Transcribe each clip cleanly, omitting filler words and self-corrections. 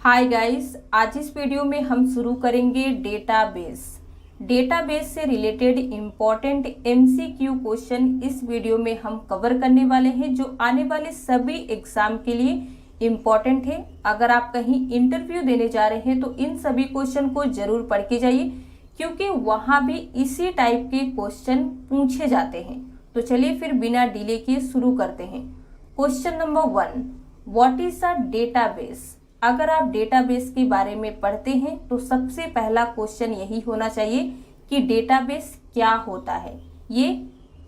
Hi guys, आज इस video में हम शुरू करेंगे डेटाबेस। डेटाबेस से रिलेटेड इम्पॉर्टेंट एमसीक्यू क्वेश्चन इस वीडियो में हम कवर करने वाले हैं, जो आने वाले सभी एग्जाम के लिए इम्पॉर्टेंट है। अगर आप कहीं इंटरव्यू देने जा रहे हैं तो इन सभी क्वेश्चन को जरूर पढ़ के जाइए, क्योंकि वहाँ भी इसी टाइप के क्वेश्चन पूछे जाते हैं। तो चलिए फिर बिना डिले किए शुरू करते हैं। Question number 1, what is a database. अगर आप डेटाबेस के बारे में पढ़ते हैं तो सबसे पहला क्वेश्चन यही होना चाहिए कि डेटाबेस क्या होता है, ये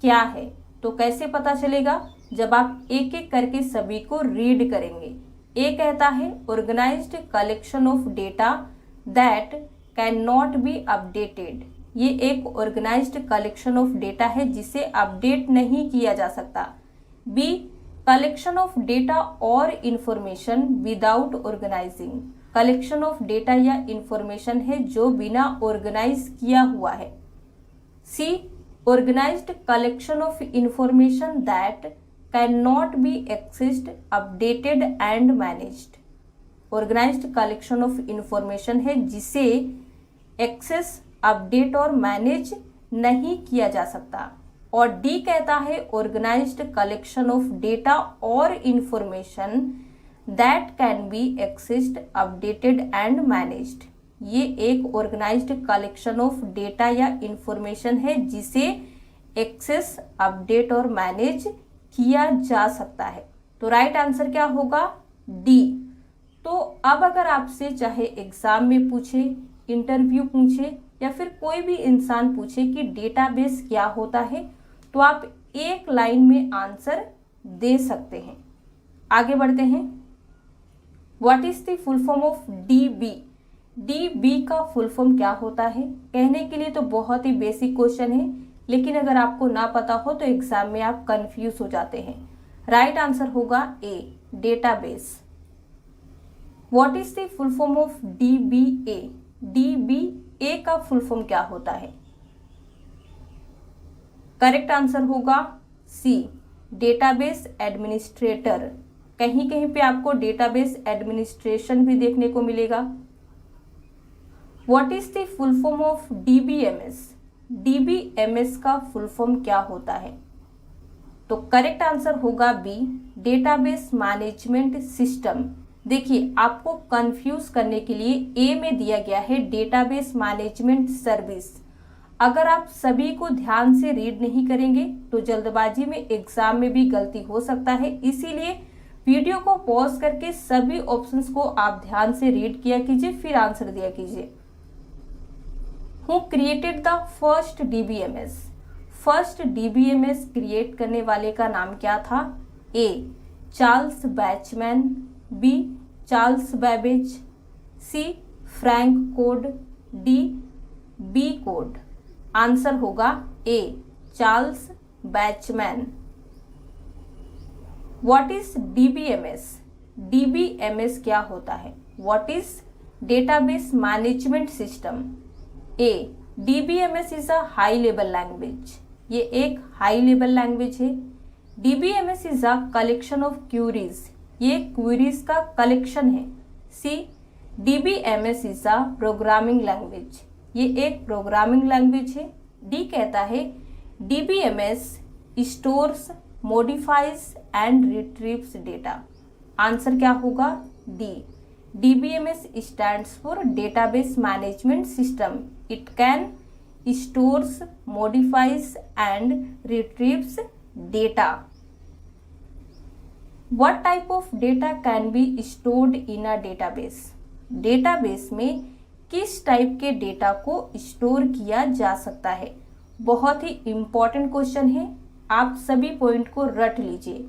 क्या है। तो कैसे पता चलेगा, जब आप एक एक करके सभी को रीड करेंगे। ए कहता है organised collection of data that can not be updated. ये एक ऑर्गेनाइज्ड कलेक्शन ऑफ डेटा है जिसे अपडेट नहीं किया जा सकता। बी, कलेक्शन ऑफ डेटा और information without organizing. Collection of data या इंफॉर्मेशन है जो बिना ऑर्गेनाइज किया हुआ है। C, organized collection of information that can not be accessed, updated and managed. Organized collection of information है जिसे एक्सेस, अपडेट और मैनेज नहीं किया जा सकता। और डी कहता है ऑर्गेनाइज्ड कलेक्शन ऑफ डेटा और information that can be accessed, updated and managed. ये एक ऑर्गेनाइज्ड कलेक्शन ऑफ डेटा या इंफॉर्मेशन है जिसे एक्सेस, अपडेट और मैनेज किया जा सकता है। तो राइट आंसर क्या होगा, डी। तो अब अगर आपसे चाहे एग्जाम में पूछे, इंटरव्यू पूछे या फिर कोई भी इंसान पूछे कि डेटाबेस क्या होता है, तो आप एक लाइन में आंसर दे सकते हैं। आगे बढ़ते हैं। What is the full form of dB. DB का फुल फॉर्म क्या होता है। कहने के लिए तो बहुत ही बेसिक क्वेश्चन है, लेकिन अगर आपको ना पता हो तो एग्जाम में आप कंफ्यूज हो जाते हैं। राइट आंसर होगा A, database. What is the full form of DBA. DBA का फुल फॉर्म क्या होता है। करेक्ट आंसर होगा सी, डेटाबेस एडमिनिस्ट्रेटर। कहीं कहीं पे आपको डेटाबेस एडमिनिस्ट्रेशन भी देखने को मिलेगा। What is the full form of DBMS. DBMS का फुल फॉर्म क्या होता है। तो करेक्ट आंसर होगा बी, डेटाबेस मैनेजमेंट सिस्टम। देखिए, आपको कंफ्यूज करने के लिए ए में दिया गया है डेटाबेस मैनेजमेंट सर्विस। अगर आप सभी को ध्यान से रीड नहीं करेंगे तो जल्दबाजी में एग्जाम में भी गलती हो सकता है। इसीलिए वीडियो को पॉज करके सभी ऑप्शंस को आप ध्यान से रीड किया कीजिए, फिर आंसर दिया कीजिए। Who created the first DBMS. First DBMS create करने वाले का नाम क्या था। A, Charles Bachman. B, Charles Babbage. C, Frank Codd. D, B Codd. Answer होगा A, Charles Bachman. What is DBMS. DBMS क्या होता है। What is database management system. A, DBMS is a high level language. ये एक high level language है। DBMS is a collection of queries. ये queries का collection है। C, DBMS is a programming language. ये एक प्रोग्रामिंग लैंग्वेज है। D कहता है DBMS stores, modifies and retrieves data. Answer क्या होगा, D, DBMS stands for database management system. It can stores, modifies and retrieves data. What type of data can be stored in a database? Database में किस type के data को store किया जा सकता है। बहुत ही इंपॉर्टेंट क्वेश्चन है, आप सभी पॉइंट को रट लीजिए।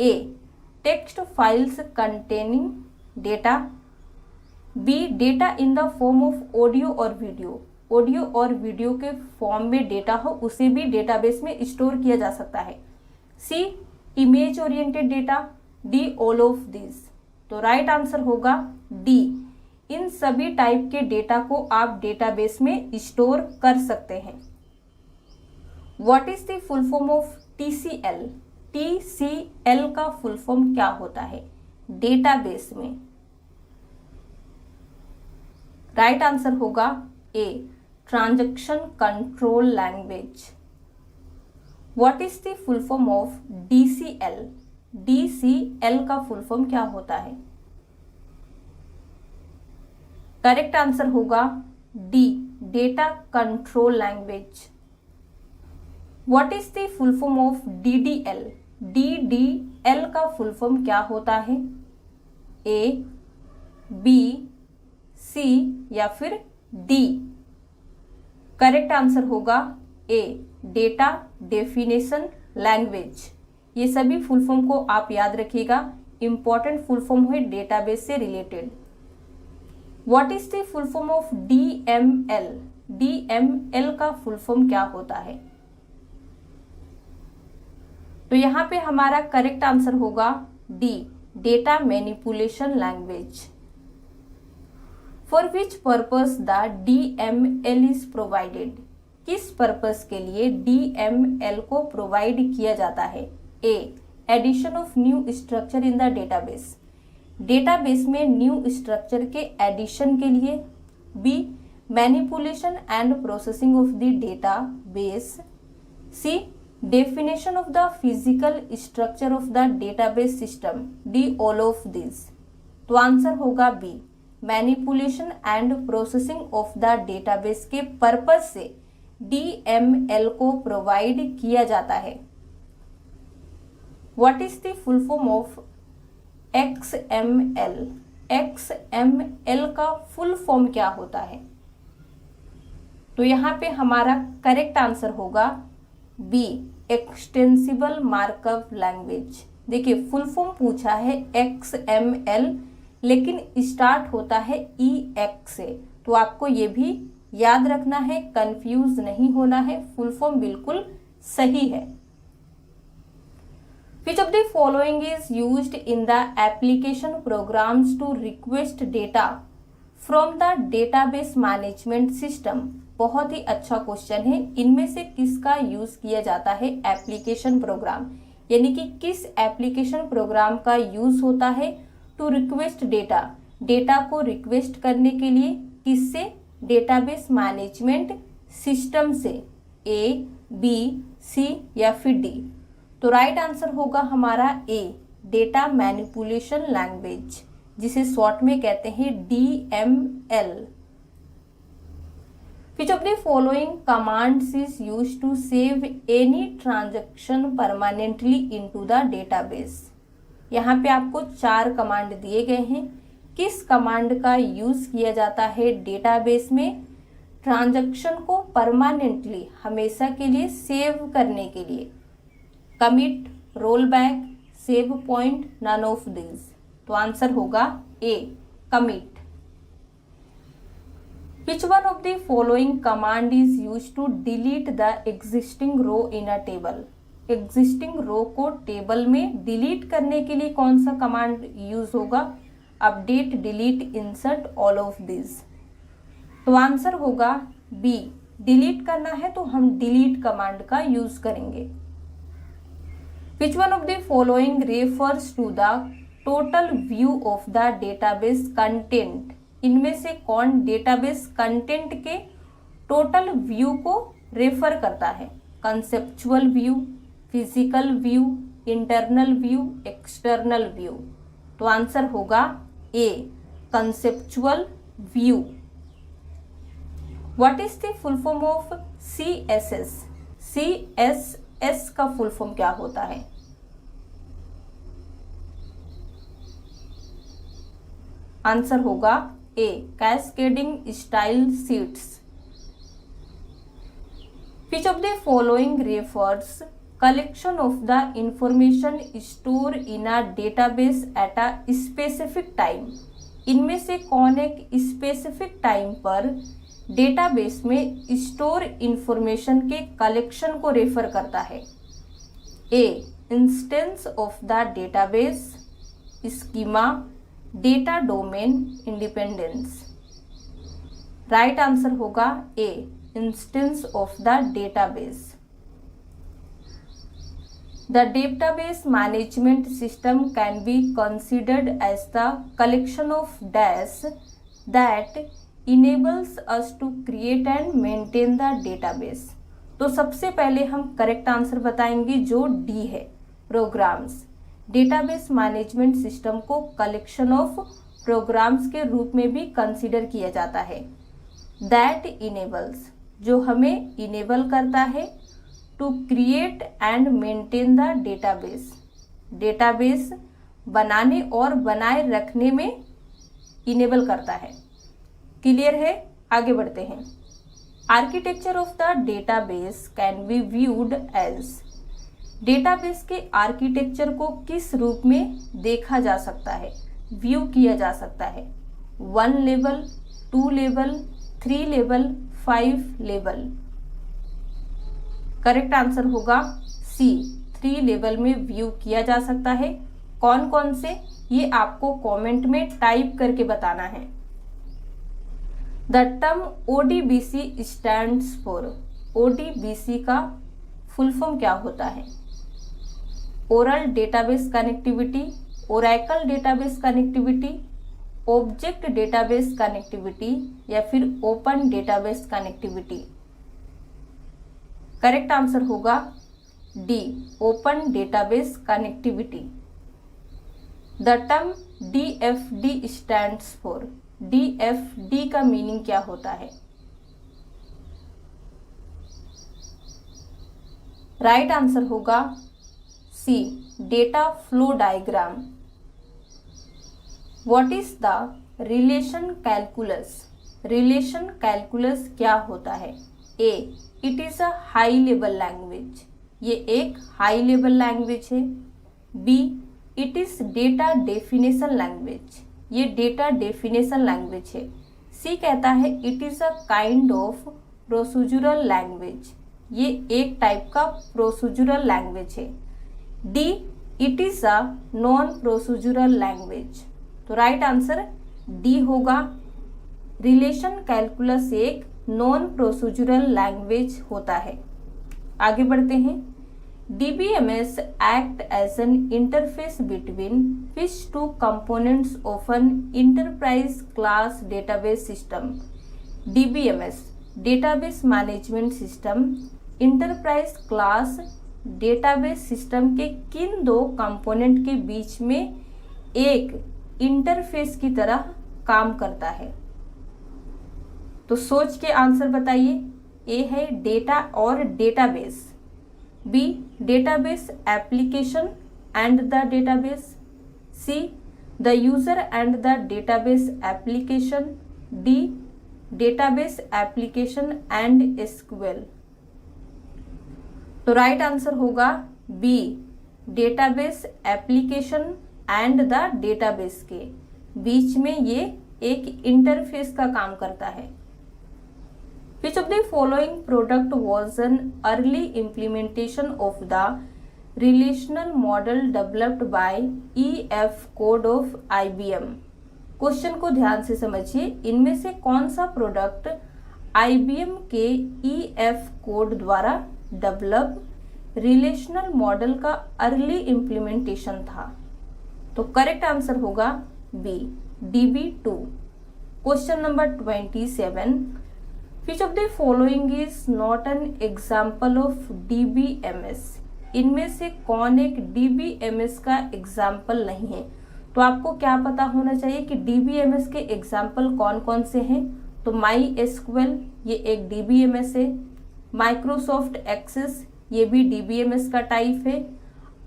A, text files containing data. B, data in the form of audio और वीडियो। ऑडियो और वीडियो के फॉर्म में डेटा हो उसे भी डेटाबेस में स्टोर किया जा सकता है। C, image oriented data. D, all of this. तो राइट आंसर होगा डी, इन सभी टाइप के डेटा को आप डेटाबेस में स्टोर कर सकते हैं। What is the full form of TCL. TCL का फुल फॉर्म क्या होता है डेटाबेस में। राइट आंसर होगा A, transaction control language. What is the full form of DCL? DCL का फुल फॉर्म क्या होता है? करेक्ट आंसर होगा D, data control language. What is the full form of DDL? DDL का full form क्या होता है? A, B, C या फिर D? करेक्ट आंसर होगा ए, डेटा डेफिनेशन लैंग्वेज। ये सभी फुल फॉर्म को आप याद रखिएगा, इंपॉर्टेंट फुल फॉर्म है डेटाबेस से related. What is the full form of DML? DML का फुल फॉर्म क्या होता है? तो यहाँ पे हमारा करेक्ट आंसर होगा D, data manipulation language. For which purpose the DML is provided? किस पर्पस के लिए DML को प्रोवाइड किया जाता है? A, addition of new structure in the database, database में न्यू स्ट्रक्चर के एडिशन के लिए। B, manipulation and processing of the database. C, definition of the physical structure of the database system. D, all of this. तो answer होगा B, manipulation and processing of the database के purpose से DML को provide किया जाता है। What is the full form of XML? XML का full form क्या होता है? तो यहाँ पे हमारा करेक्ट आंसर होगा बी, एक्सटेंसिबल मार्कअप लैंग्वेज। देखिए फुल फॉर्म पूछा है XML, लेकिन स्टार्ट होता है EX से, तो आपको ये भी याद रखना है, कंफ्यूज नहीं होना है, फुल फॉर्म बिल्कुल सही है। Which of the following is used in the application programs to request data from the database management system? बहुत ही अच्छा क्वेश्चन है। इनमें से किसका यूज किया जाता है एप्लीकेशन प्रोग्राम, यानी कि किस एप्लीकेशन प्रोग्राम का यूज होता है टू रिक्वेस्ट डेटा, डेटा को रिक्वेस्ट करने के लिए? किससे? डेटाबेस मैनेजमेंट सिस्टम से। ए, बी, सी या फिर डी? तो राइट आंसर होगा हमारा ए, डेटा मैनिपुलेशन लैंग्वेज, जिसे शॉर्ट में कहते हैं DML। Which of the following commands is used to save any transaction permanently into the database? यहाँ पे आपको 4 कमांड दिए गए हैं। किस कमांड का यूज किया जाता है डेटाबेस में ट्रांजैक्शन को परमानेंटली, हमेशा के लिए सेव करने के लिए? Commit, roll back, save point, none of this. तो आंसर होगा A, commit. Which one of the following command is use to delete the existing row in a table? Existing row को table में delete करने के लिए कौन सा command use होगा? Update, delete, insert, all of this. तो आंसर होगा बी, डिलीट करना है तो हम डिलीट कमांड का यूज करेंगे। Which one of the following refers to the total view of the database content? इनमें से कौन डेटाबेस कंटेंट के टोटल व्यू को रेफर करता है? Conceptual view, physical view, internal view, external view. तो आंसर होगा A, conceptual view. What is the full form of CSS? CSS का फुल फॉर्म क्या होता है? आंसर होगा A, cascading style sheets. Which of the following refers collection of the information stored in a database at a specific time? इनमें से कौन एक specific time पर डेटाबेस में स्टोर इंफॉर्मेशन के कलेक्शन को रेफर करता है? A, instance of the database, schema, data domain, independence. Right answer होगा A, instance of the database. The database management system can be considered as the collection of dash that enables us to create and maintain the database. तो सबसे पहले हम correct answer बताएंगे जो D है, programmes. Database management system को collection of programs के रूप में भी कंसीडर किया जाता है। दैट इनेबल्स, जो हमें इनेबल करता है, to create and maintain the database, database बनाने और बनाए रखने में इनेबल करता है। क्लियर है? आगे बढ़ते हैं। Architecture of the database can be viewed as, database के आर्किटेक्चर को किस रूप में देखा जा सकता है, व्यू किया जा सकता है? 1 level, 2 level, 3 level, 5 level. Correct answer होगा सी, 3 लेवल में व्यू किया जा सकता है। कौन कौन से, ये आपको कमेंट में टाइप करके बताना है। The term ODBC stands for, ODBC का फुल फॉर्म क्या होता है? Oral database connectivity, oracle database connectivity, object database connectivity या फिर open database connectivity. Correct answer होगा D, open database connectivity. The term DFD stands for, DFD का meaning क्या होता है? राइट आंसर होगा C, data flow diagram. What is the relation calculus, relation calculus क्या होता है? A, it is a high level language, ये एक हाई लेवल लैंग्वेज है। B, it is data definition language, ये डेटा डेफिनेशन लैंग्वेज है। C कहता है it is a kind of procedural language, ये एक टाइप का प्रोसीजरल लैंग्वेज है। D, it is a non procedural language. तो राइट आंसर डी होगा, रिलेशन कैलकुलस एक नॉन प्रोसीजरल लैंग्वेज होता है। आगे बढ़ते हैं। DBMS act as an interface between which two components of an enterprise class database system? DBMS, Database Management System, Enterprise Class Database System के किन दो कंपोनेंट के बीच में एक इंटरफेस की तरह काम करता है? तो सोच के आंसर बताइए। ए है डेटा और database, B database application and the database, C the user and the database application, D database application and SQL. तो राइट आंसर होगा B, database application and the database के बीच में ये एक इंटरफेस का काम करता है। Which of the following product was an early implementation of the relational model developed by EF Code of IBM? Question को ध्यान से समझिए। इनमें से कौन सा प्रोडक्ट IBM के EF कोड द्वारा डेवलप रिलेशनल मॉडल का अर्ली इम्प्लीमेंटेशन था? तो करेक्ट आंसर होगा B, DB2। Question number 27, Which of the following is not an example of DBMS? इनमें से कौन एक DBMS का एग्जाम्पल नहीं है? तो आपको क्या पता होना चाहिए कि DBMS के एग्जाम्पल कौन कौन से हैं? तो MySQL ये एक DBMS है, माइक्रोसॉफ्ट एक्सेस ये भी DBMS का टाइप है,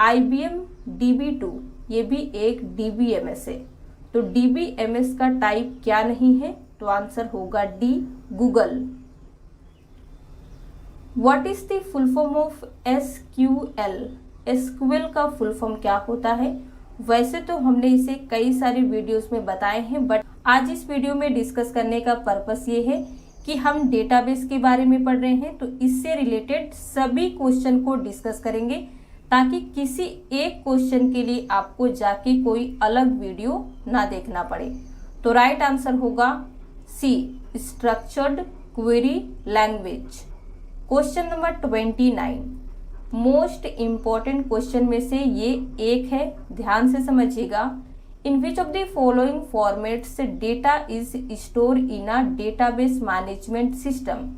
IBM DB2 ये भी एक DBMS है। तो DBMS का टाइप क्या नहीं है? तो आंसर होगा D, Google. What is the full form of SQL? SQL का फुल फॉर्म क्या होता है? वैसे तो हमने इसे कई सारी वीडियोस में बताए हैं, बट आज इस वीडियो में डिस्कस करने का पर्पस ये है कि हम डेटाबेस के बारे में पढ़ रहे हैं, तो इससे रिलेटेड सभी क्वेश्चन को डिस्कस करेंगे ताकि किसी एक क्वेश्चन के लिए आपको जाके कोई अलग वीडियो ना देखना पड़े। तो राइट आंसर होगा C, structured query language. Question number 29, most important question में से ये एक है, ध्यान से समझिएगा। In which of the following formats data is store in a database management system.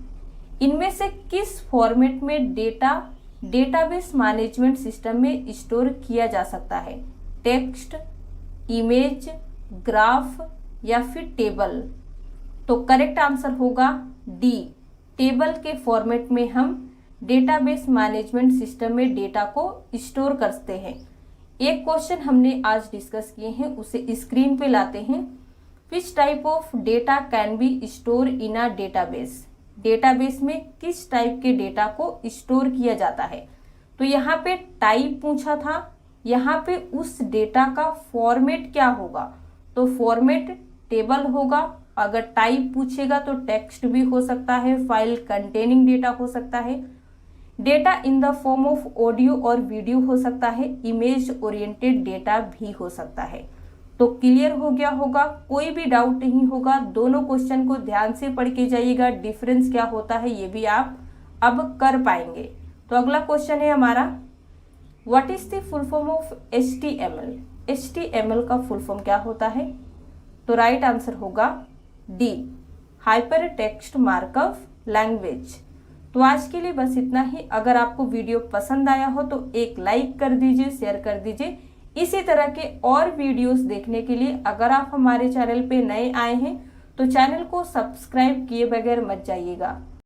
इनमें से किस फॉर्मेट में डेटा डेटाबेस मैनेजमेंट सिस्टम में स्टोर किया जा सकता है? टेक्स्ट, इमेज, ग्राफ या फिर टेबल? तो करेक्ट आंसर होगा डी, टेबल के फॉर्मेट में हम डेटाबेस मैनेजमेंट सिस्टम में डेटा को स्टोर करते हैं। एक क्वेश्चन हमने आज डिस्कस किए हैं, उसे स्क्रीन पे लाते हैं। Which type of data can be store in a database? Database में किस टाइप के डेटा को स्टोर किया जाता है? तो यहाँ पे टाइप पूछा था, यहाँ पे उस डेटा का फॉर्मेट क्या होगा? तो फॉर्मेट टेबल होगा। अगर टाइप पूछेगा तो टेक्स्ट भी हो सकता है, फाइल कंटेनिंग डेटा हो सकता है, data in the form of audio और वीडियो हो सकता है, इमेज ओरिएंटेड डेटा भी हो सकता है। तो क्लियर हो गया होगा, कोई भी डाउट नहीं होगा। दोनों क्वेश्चन को ध्यान से पढ़ के जाइएगा, डिफरेंस क्या होता है ये भी आप अब कर पाएंगे। तो अगला क्वेश्चन है हमारा, what is the full form of HTML? HTML का फुल फॉर्म क्या होता है? तो राइट आंसर होगा D, hyper text markup language. तो आज के लिए बस इतना ही। अगर आपको वीडियो पसंद आया हो तो एक लाइक कर दीजिए, शेयर कर दीजिए। इसी तरह के और वीडियोस देखने के लिए अगर आप हमारे चैनल पे नए आए हैं तो चैनल को सब्सक्राइब किए बगैर मत जाइएगा।